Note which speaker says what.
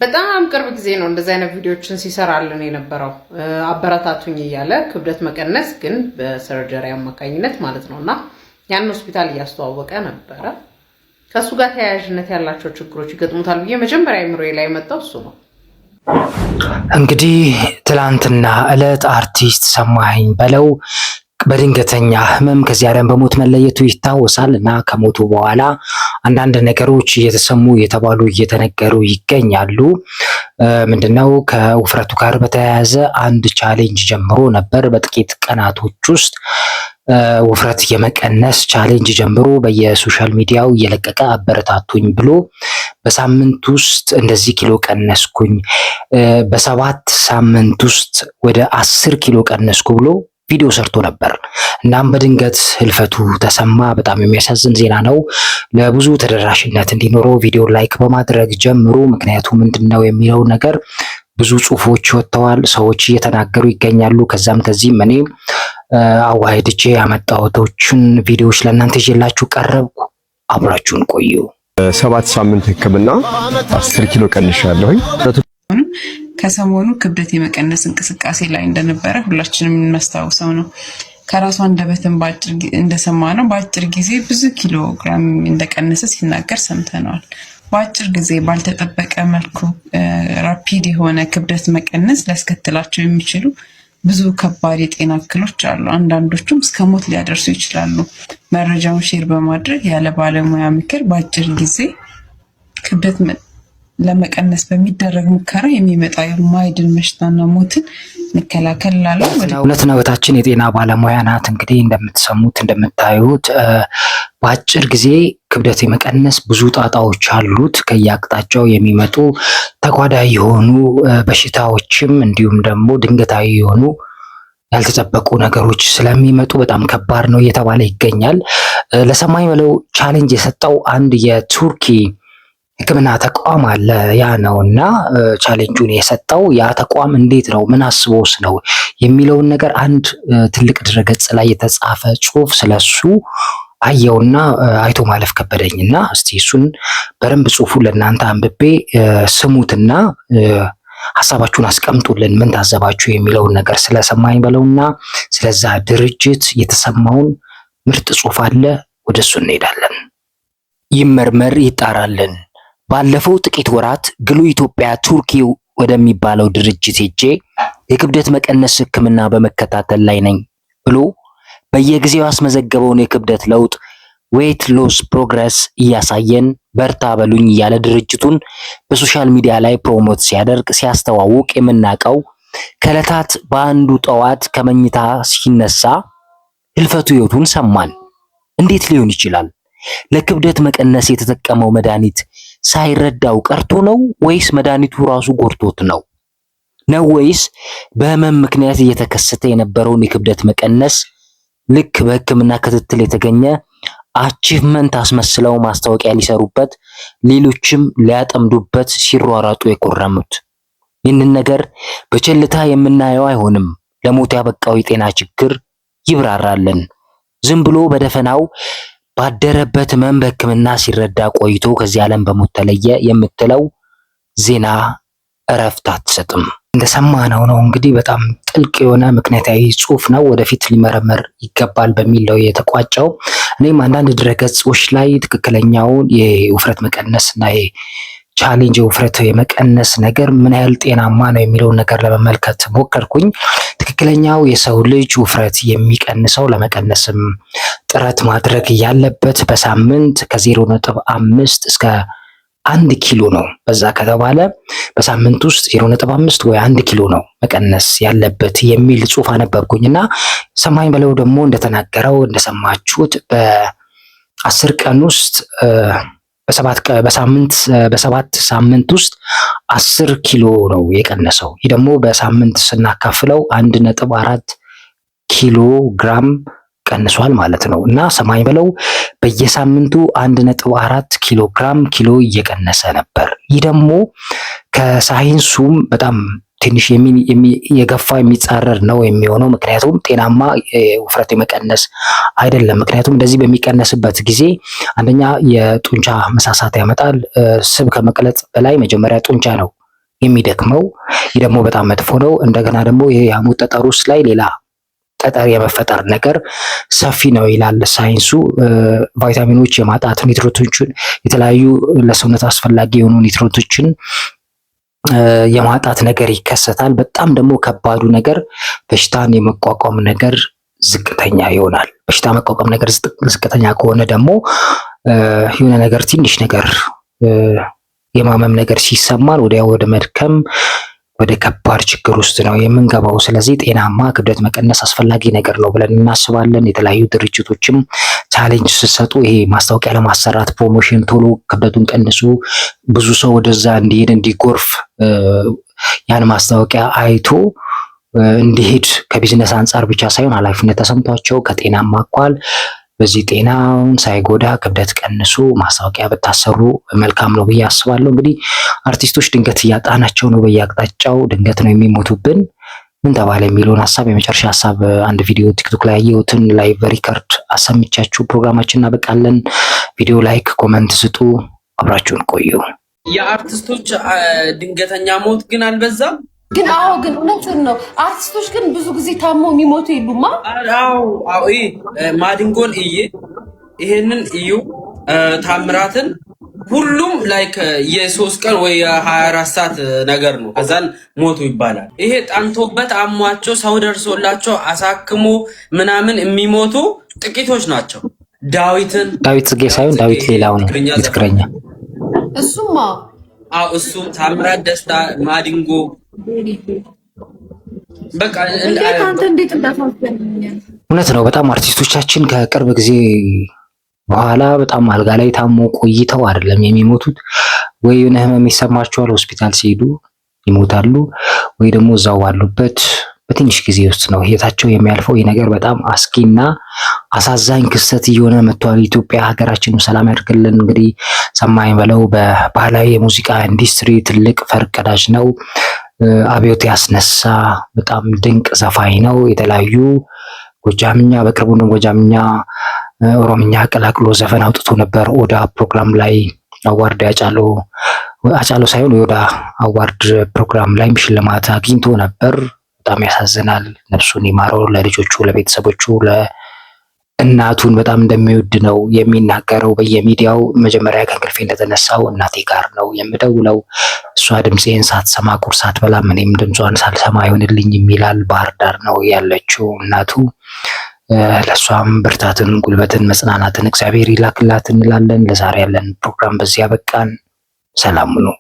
Speaker 1: በጣም ቅርብ ጊዜ ነው እንደዚህ አይነት ቪዲዮዎችን ሲሰራልን የነበረው አበረታቱኝ እያለ ክብደት መቀነስ ግን በሰርጀሪ አማካኝነት ማለት ነውና ያን ሆስፒታል እያስተዋወቀ ነበረ። ከሱ ጋር ተያያዥነት ያላቸው ችግሮች ይገጥሙታል ብዬ መጀመሪያ አእምሮዬ ላይ መጣው እሱ ነው።
Speaker 2: እንግዲህ ትላንትና ዕለት አርቲስት ሰማኸኝ በለው በድንገተኛ ህመም ከዚህ ዓለም በሞት መለየቱ ይታወሳል እና ከሞቱ በኋላ አንዳንድ ነገሮች እየተሰሙ እየተባሉ እየተነገሩ ይገኛሉ። ምንድነው? ከውፍረቱ ጋር በተያያዘ አንድ ቻሌንጅ ጀምሮ ነበር። በጥቂት ቀናቶች ውስጥ ውፍረት የመቀነስ ቻሌንጅ ጀምሮ በየሶሻል ሚዲያው እየለቀቀ አበረታቱኝ ብሎ በሳምንት ውስጥ እንደዚህ ኪሎ ቀነስኩኝ፣ በ7 ሳምንት ውስጥ ወደ 10 ኪሎ ቀነስኩ ብሎ ቪዲዮ ሰርቶ ነበር። እናም በድንገት ህልፈቱ ተሰማ። በጣም የሚያሳዝን ዜና ነው። ለብዙ ተደራሽነት እንዲኖረው ቪዲዮ ላይክ በማድረግ ጀምሩ። ምክንያቱ ምንድነው የሚለው ነገር ብዙ ጽሁፎች ወጥተዋል፣ ሰዎች እየተናገሩ ይገኛሉ። ከዛም ከዚህም እኔ አዋህድጄ ያመጣሁትን ቪዲዮዎች ለእናንተ ይዤላችሁ ቀረብኩ። አብራችሁን ቆዩ።
Speaker 3: 7 ሳምንት ህክምና 10 ኪሎ ቀንሻለሁኝ።
Speaker 4: ከሰሞኑ ክብደት የመቀነስ እንቅስቃሴ ላይ እንደነበረ ሁላችንም የምናስታውሰው ነው። ከራሱ አንደበትም እንደሰማነው በአጭር ጊዜ ብዙ ኪሎ ግራም እንደቀነሰ ሲናገር ሰምተነዋል። በአጭር ጊዜ ባልተጠበቀ መልኩ ራፒድ የሆነ ክብደት መቀነስ ሊያስከትላቸው የሚችሉ ብዙ ከባድ የጤና እክሎች አሉ። አንዳንዶቹም እስከ ሞት ሊያደርሱ ይችላሉ። መረጃውን ሼር በማድረግ ያለ ባለሙያ ምክር በአጭር ጊዜ ክብደት ለመቀነስ በሚደረግ ሙከራ የሚመጣ የማይድን በሽታና ሞትን መከላከል ላለው
Speaker 2: እውነት ነው። እህታችን የጤና ባለሙያ ናት። እንግዲህ እንደምትሰሙት እንደምታዩት በአጭር ጊዜ ክብደት የመቀነስ ብዙ ጣጣዎች አሉት። ከየአቅጣጫው የሚመጡ ተጓዳኝ የሆኑ በሽታዎችም እንዲሁም ደግሞ ድንገታዊ የሆኑ ያልተጠበቁ ነገሮች ስለሚመጡ በጣም ከባድ ነው እየተባለ ይገኛል። ለሰማኸኝ በለው ቻሌንጅ የሰጠው አንድ የቱርኪ ሕክምና ተቋም አለ። ያ ነውና ቻሌንጁን የሰጠው ያ ተቋም እንዴት ነው ምን አስቦስ ነው የሚለውን ነገር አንድ ትልቅ ድረገጽ ላይ የተጻፈ ጽሁፍ ስለሱ አየውና አይቶ ማለፍ ከበደኝና እስቲ እሱን በደንብ ጽሁፉን ለእናንተ አንብቤ ስሙትና ሐሳባችሁን አስቀምጡልን። ምን ታዘባችሁ የሚለውን ነገር ስለሰማኸኝ በለውና ስለዛ ድርጅት የተሰማውን ምርጥ ጽሁፍ አለ። ወደሱ እንሄዳለን። ይመርመር ይጣራልን። ባለፈው ጥቂት ወራት ግሉ ኢትዮጵያ ቱርኪ ወደሚባለው ድርጅት ሄጄ የክብደት መቀነስ ህክምና በመከታተል ላይ ነኝ ብሎ በየጊዜው ያስመዘገበውን የክብደት ለውጥ ዌት ሎስ ፕሮግረስ እያሳየን በርታ በሉኝ እያለ ድርጅቱን በሶሻል ሚዲያ ላይ ፕሮሞት ሲያደርግ ሲያስተዋውቅ የምናውቀው ከዕለታት በአንዱ ጠዋት ከመኝታ ሲነሳ ህልፈቱ ህይወቱን ሰማን። እንዴት ሊሆን ይችላል? ለክብደት መቀነስ የተጠቀመው መድኃኒት ሳይረዳው ቀርቶ ነው ወይስ መድኃኒቱ ራሱ ጎድቶት ነው? ወይስ በህመም ምክንያት እየተከሰተ የነበረውን የክብደት መቀነስ ልክ በህክምና ክትትል የተገኘ አቺቭመንት አስመስለው ማስታወቂያ ሊሰሩበት ሌሎችም ሊያጠምዱበት ሲሯራጡ የቆረሙት? ይህንን ነገር በቸልታ የምናየው አይሆንም። ለሞት ያበቃው የጤና ችግር ይብራራልን። ዝም ብሎ በደፈናው ባደረበት ህመም በህክምና ሲረዳ ቆይቶ ከዚህ ዓለም በሞት ተለየ የምትለው ዜና እረፍት አትሰጥም። እንደሰማነው ነው እንግዲህ በጣም ጥልቅ የሆነ ምክንያታዊ ጽሁፍ ነው። ወደፊት ሊመረመር ይገባል በሚል ነው የተቋጨው። እኔም አንዳንድ ድረገጾች ላይ ትክክለኛውን የውፍረት መቀነስ እና ቻሌንጅ ውፍረት የመቀነስ ነገር ምን ያህል ጤናማ ነው የሚለውን ነገር ለመመልከት ሞከርኩኝ። ትክክለኛው የሰው ልጅ ውፍረት የሚቀንሰው ለመቀነስም ጥረት ማድረግ ያለበት በሳምንት ከ0.5 እስከ 1 ኪሎ ነው። በዛ ከተባለ በሳምንት ውስጥ 0.5 ወይ 1 ኪሎ ነው መቀነስ ያለበት የሚል ጽሁፍ አነበብኩኝና ሰማኸኝ በለው ደግሞ እንደተናገረው እንደሰማችሁት በ10 ቀን ውስጥ በሰባት ሳምንት ውስጥ 10 ኪሎ ነው የቀነሰው። ይህ ደግሞ በሳምንት ስናካፍለው 1.4 ኪሎ ግራም ቀንሷል ማለት ነው። እና ሰማኸኝ በለው በየሳምንቱ 1.4 ኪሎ ግራም እየቀነሰ ነበር። ይህ ደግሞ ከሳይንሱም በጣም ትንሽ የገፋ የሚጻረር ነው የሚሆነው። ምክንያቱም ጤናማ ውፍረት የመቀነስ አይደለም። ምክንያቱም እንደዚህ በሚቀነስበት ጊዜ አንደኛ የጡንቻ መሳሳት ያመጣል። ስብ ከመቅለጥ በላይ መጀመሪያ ጡንቻ ነው የሚደክመው። ይህ ደግሞ በጣም መጥፎ ነው። እንደገና ደግሞ ይሄ የሐሞት ጠጠር ውስጥ ላይ ሌላ ጠጠር የመፈጠር ነገር ሰፊ ነው ይላል ሳይንሱ። ቫይታሚኖች የማጣት ኒትሮቶችን፣ የተለያዩ ለሰውነት አስፈላጊ የሆኑ ኒትሮቶችን የማጣት ነገር ይከሰታል። በጣም ደግሞ ከባዱ ነገር በሽታን የመቋቋም ነገር ዝቅተኛ ይሆናል። በሽታ መቋቋም ነገር ዝቅተኛ ከሆነ ደግሞ የሆነ ነገር ትንሽ ነገር የማመም ነገር ሲሰማን ወዲያው ወደ መድከም ወደ ከባድ ችግር ውስጥ ነው የምንገባው። ስለዚህ ጤናማ ክብደት መቀነስ አስፈላጊ ነገር ነው ብለን እናስባለን። የተለያዩ ድርጅቶችም ቻሌንጅ ሲሰጡ ይሄ ማስታወቂያ ለማሰራት ፕሮሞሽን፣ ቶሎ ክብደቱን ቀንሱ፣ ብዙ ሰው ወደዛ እንዲሄድ እንዲጎርፍ ያን ማስታወቂያ አይቶ እንዲሄድ ከቢዝነስ አንጻር ብቻ ሳይሆን ኃላፊነት ተሰምቷቸው ከጤናማ አኳል በዚህ ጤናውን ሳይጎዳ ክብደት ቀንሱ ማስታወቂያ ብታሰሩ መልካም ነው ብዬ አስባለሁ። እንግዲህ አርቲስቶች ድንገት እያጣናቸው ነው፣ በየአቅጣጫው ድንገት ነው የሚሞቱብን። ምን ተባለ የሚለውን ሀሳብ የመጨረሻ ሀሳብ አንድ ቪዲዮ ቲክቶክ ላይ ያየሁትን ላይቭ ሪከርድ አሰምቻችሁ ፕሮግራማችን እናበቃለን። ቪዲዮ ላይክ፣ ኮመንት ስጡ፣ አብራችሁን ቆዩ።
Speaker 5: የአርቲስቶች ድንገተኛ ሞት ግን አልበዛም?
Speaker 6: ግን አዎ፣ ግን እውነትን ነው። አርቲስቶች ግን ብዙ ጊዜ ታመው የሚሞቱ የሉማ።
Speaker 5: አዎ ማዲንጎን ይሄንን እዩ፣ ታምራትን ሁሉም ላይክ የ3 ቀን ወይ የ24 ሰዓት ነገር ነው። ከዛን ሞቱ ይባላል። ይሄ ጠንቶበት አሟቸው ሰው ደርሶላቸው አሳክሞ ምናምን የሚሞቱ ጥቂቶች ናቸው። ዳዊት
Speaker 2: ጽጌ ሳይሆን ዳዊት ሌላው ነው ትግረኛ።
Speaker 6: እሱማ
Speaker 5: እሱም ታምራት ደስታ፣ ማዲንጎ በቃ
Speaker 2: እውነት ነው። በጣም አርቲስቶቻችን ከቅርብ ጊዜ በኋላ በጣም አልጋ ላይ ታሞ ቆይተው አይደለም የሚሞቱት። ወይ የሆነ ህመም ይሰማቸዋል፣ ሆስፒታል ሲሄዱ ይሞታሉ፣ ወይ ደግሞ እዛው ባሉበት በትንሽ ጊዜ ውስጥ ነው ህይወታቸው የሚያልፈው። ይህ ነገር በጣም አስጊና አሳዛኝ ክስተት እየሆነ መጥቷል። ኢትዮጵያ ሀገራችንን ሰላም ያድርግልን። እንግዲህ ሰማኝ በለው በባህላዊ የሙዚቃ ኢንዱስትሪ ትልቅ ፈርቀዳጅ ነው። አብዮት ያስነሳ በጣም ድንቅ ዘፋኝ ነው። የተለያዩ ጎጃምኛ፣ በቅርቡ ነው ጎጃምኛ ኦሮምኛ ቀላቅሎ ዘፈን አውጥቶ ነበር። ኦዳ ፕሮግራም ላይ አዋርድ አጫሎ ሳይሆን የኦዳ አዋርድ ፕሮግራም ላይ ሽልማት አግኝቶ ነበር። በጣም ያሳዝናል። ነፍሱን ይማረው። ለልጆቹ፣ ለቤተሰቦቹ፣ ለእናቱን በጣም እንደሚወድ ነው የሚናገረው በየሚዲያው። መጀመሪያ ከእንቅልፌ እንደተነሳው እናቴ ጋር ነው የምደውለው። እሷ ድምፄን ሳትሰማ ቁርስ አትበላም፣ እኔም ድምጿን ሳልሰማ አይሆንልኝ የሚላል። ባህር ዳር ነው ያለችው እናቱ። ለእሷም ብርታትን፣ ጉልበትን፣ መጽናናትን እግዚአብሔር ይላክላት እንላለን። ለዛሬ ያለን ፕሮግራም በዚህ ያበቃን። ሰላም ነው።